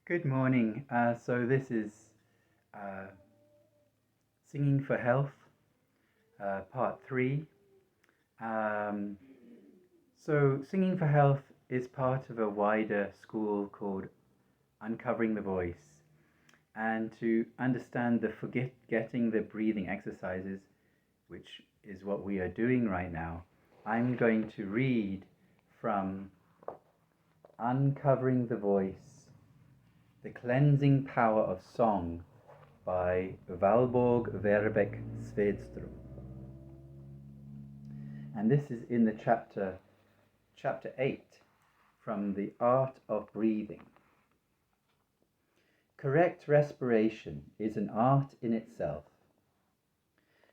Good morning. So this is uh, Singing for Health, part 3. Um, Singing for Health is part of a wider school called Uncovering the Voice. And to understand the getting the breathing exercises, which is what we are doing right now, I'm going to read from Uncovering the Voice, The Cleansing Power of Song by Valborg, Werbeck, Svärdström. And this is in the chapter 8 from The Art of Breathing. Correct respiration is an art in itself.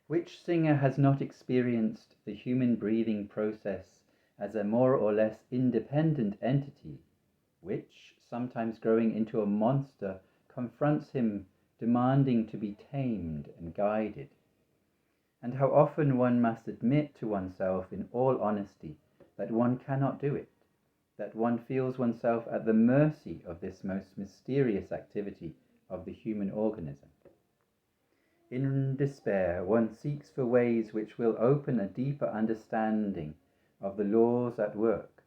Which singer has not experienced the human breathing process as a more or less independent entity, which, sometimes growing into a monster, confronts him, demanding to be tamed and guided? And how often one must admit to oneself in all honesty that one cannot do it, that one feels oneself at the mercy of this most mysterious activity of the human organism. In despair, one seeks for ways which will open a deeper understanding of the laws at work,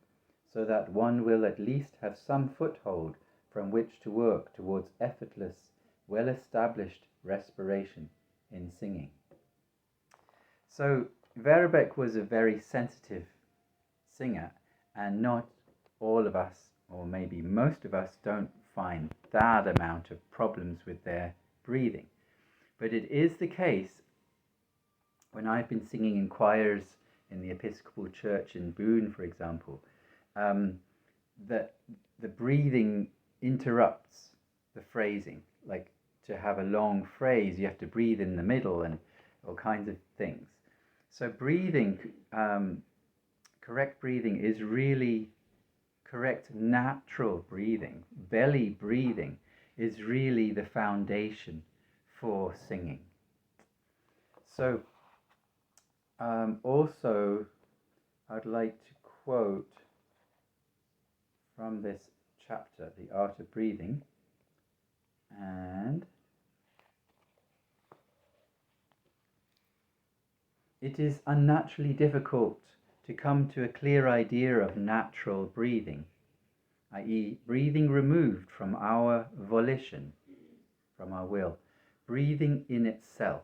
so that one will at least have some foothold from which to work towards effortless, well-established respiration in singing. So Werbeck was a very sensitive singer, and not all of us, or maybe most of us, don't find that amount of problems with their breathing. But it is the case when I've been singing in choirs in the Episcopal Church in Boone, for example, that the breathing interrupts the phrasing. Like, to have a long phrase, you have to breathe in the middle and all kinds of things. So breathing, correct breathing is really correct natural breathing. Belly breathing is really the foundation for singing. So also I'd like to quote from this chapter, The Art of Breathing, and it is unnaturally difficult to come to a clear idea of natural breathing, i.e. breathing removed from our volition, from our will, breathing in itself.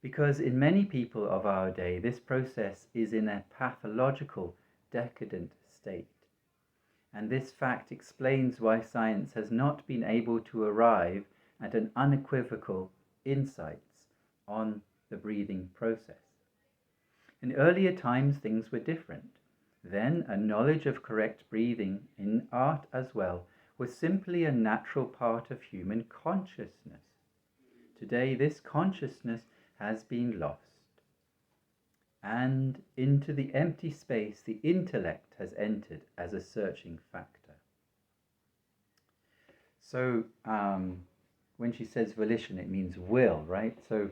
Because in many people of our day, this process is in a pathological, decadent state. And this fact explains why science has not been able to arrive at an unequivocal insights on the breathing process. In earlier times, things were different. Then a knowledge of correct breathing, in art as well, was simply a natural part of human consciousness. Today, this consciousness has been lost, and into the empty space the intellect has entered as a searching factor. So when she says volition, it means will, right? So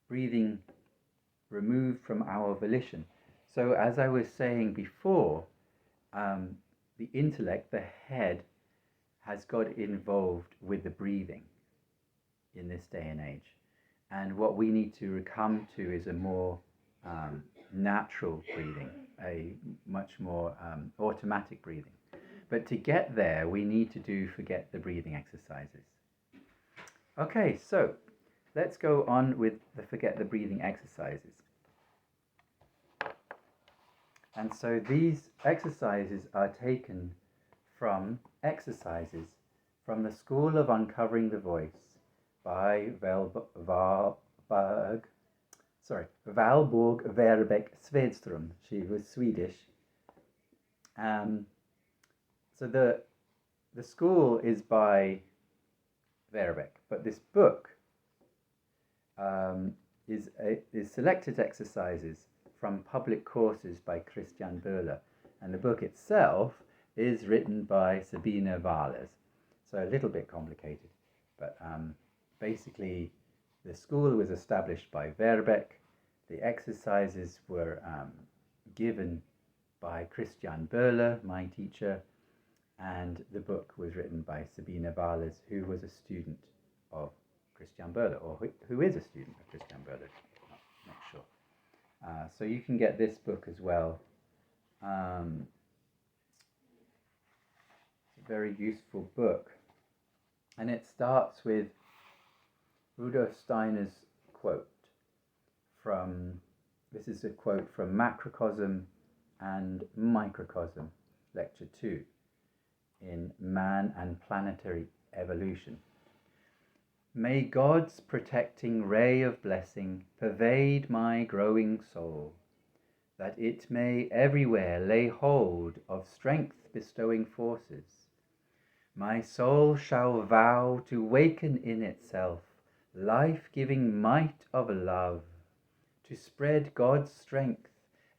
breathing removed from our volition. So as I was saying before, the intellect, the head, has got involved with the breathing in this day and age. And what we need to come to is a more natural breathing, a much more automatic breathing. But to get there, we need to forget the breathing exercises. Okay, so let's go on with the forget the breathing exercises. And so these exercises are taken from exercises from the School of Uncovering the Voice by Valborg Werbeck Svärdström. She was Swedish. So the school is by Werbeck, but this book is selected exercises from public courses by Christian Böhler, and the book itself is written by Sabine Wahlers. So a little bit complicated, but basically the school was established by Werbeck. The exercises were given by Christian Böhler, my teacher, And the book was written by Sabine Wahlers, who was a student of Christian Böhler, or who is a student of Christian Böhler, not sure. So you can get this book as well. It's a very useful book. And it starts with Rudolf Steiner's quote this is a quote from Macrocosm and Microcosm, Lecture 2, in Man and Planetary Evolution. May God's protecting ray of blessing pervade my growing soul, that it may everywhere lay hold of strength-bestowing forces. My soul shall vow to waken in itself life-giving might of love, to spread God's strength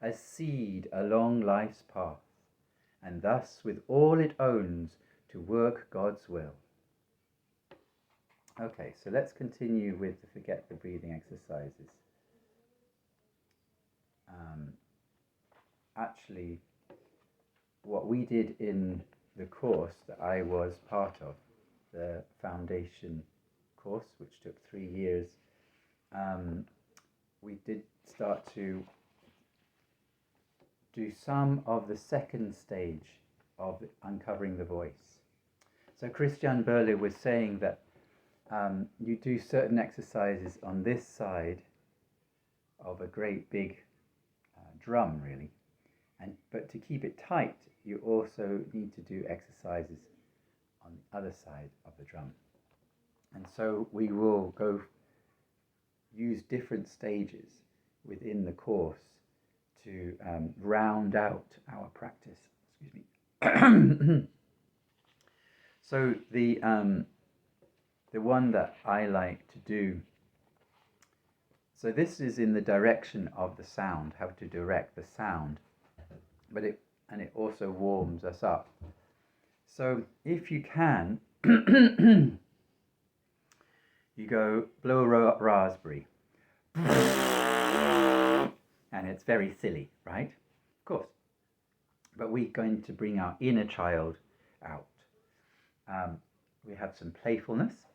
as seed along life's path, and thus with all it owns to work God's will. Okay, so let's continue with the Forget the Breathing exercises. Actually, what we did in the course that I was part of, the foundation course, which took 3 years, we did start to do some of the second stage of uncovering the voice. So Christian Böhler was saying that you do certain exercises on this side of a great big drum, really, but to keep it tight, you also need to do exercises on the other side of the drum. And so we will use different stages within the course to round out our practice. Excuse me. So the one that I like to do, so this is in the direction of the sound, how to direct the sound, but it also warms us up. So if you can, you go blow a raspberry, and it's very silly, right? Of course. But we're going to bring our inner child out. We have some playfulness.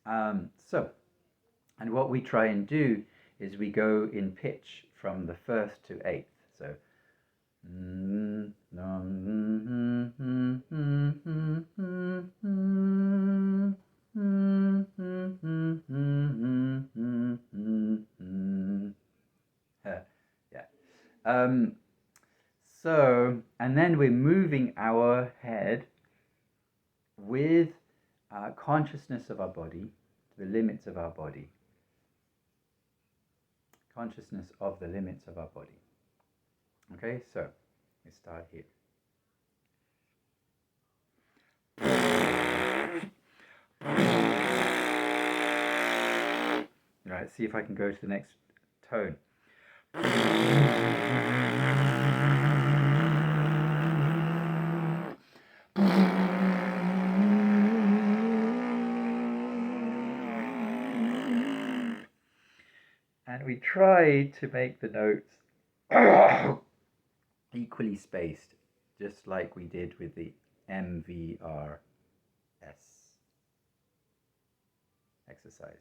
And what we try and do is we go in pitch from the first to eighth. So, so, and then we're moving our head with consciousness of our body, to the limits of our body. Consciousness of the limits of our body. Okay, so we start here. Right, see if I can go to the next tone. And we try to make the notes equally spaced, just like we did with the MVRS exercise.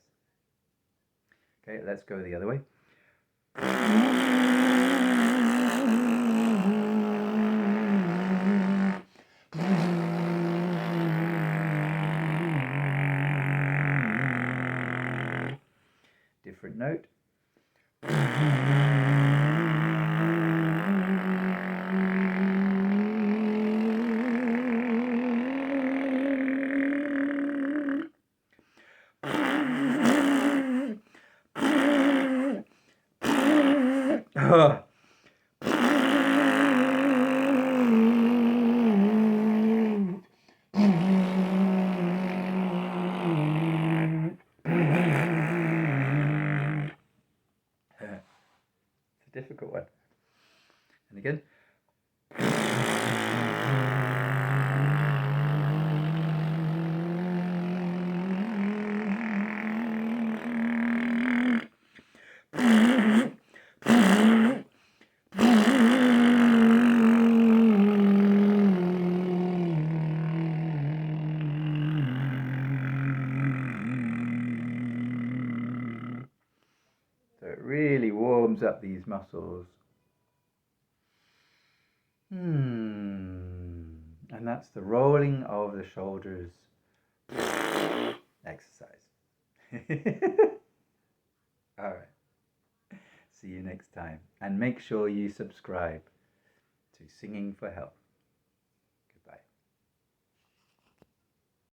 Okay, let's go the other way. Different note. really warms up these muscles. And that's the rolling of the shoulders exercise. All right. See you next time. And make sure you subscribe to Singing for Health.